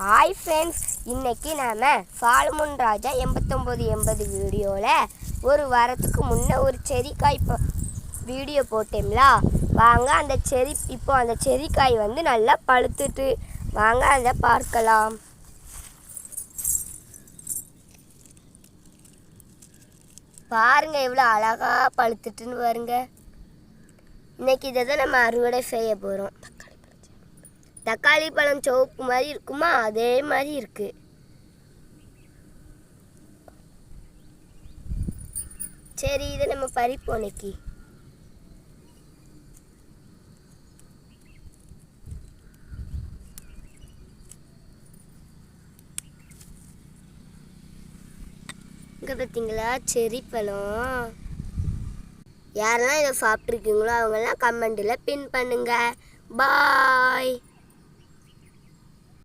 Hi friends, இன்றைக்கி நாம் சாலமன் ராஜா 8980 வீடியோவில் ஒரு வாரத்துக்கு முன்னே ஒரு செரிக்காய் வீடியோ போட்டோம்லா. வாங்க அந்த செரிக்காய் வந்து நல்லா பழுத்துட்டு வாங்க அதை பார்க்கலாம். பாருங்க எவ்வளோ அழகாக பழுத்துட்டுன்னு பாருங்க. இன்றைக்கி இதை தான் நம்ம அறுவடை செய்ய போகிறோம். தக்காளி பழம் சிவப்பு மாதிரி இருக்குமா, அதே மாதிரி இருக்கு. சரி, இதை நம்ம பறிப்போம். இன்னைக்கு இங்கே பார்த்தீங்களா செரி பழம். யாரெல்லாம் இதை சாப்பிட்ருக்கீங்களோ அவங்கெல்லாம் கமெண்டில் பின் பண்ணுங்க. பாய்.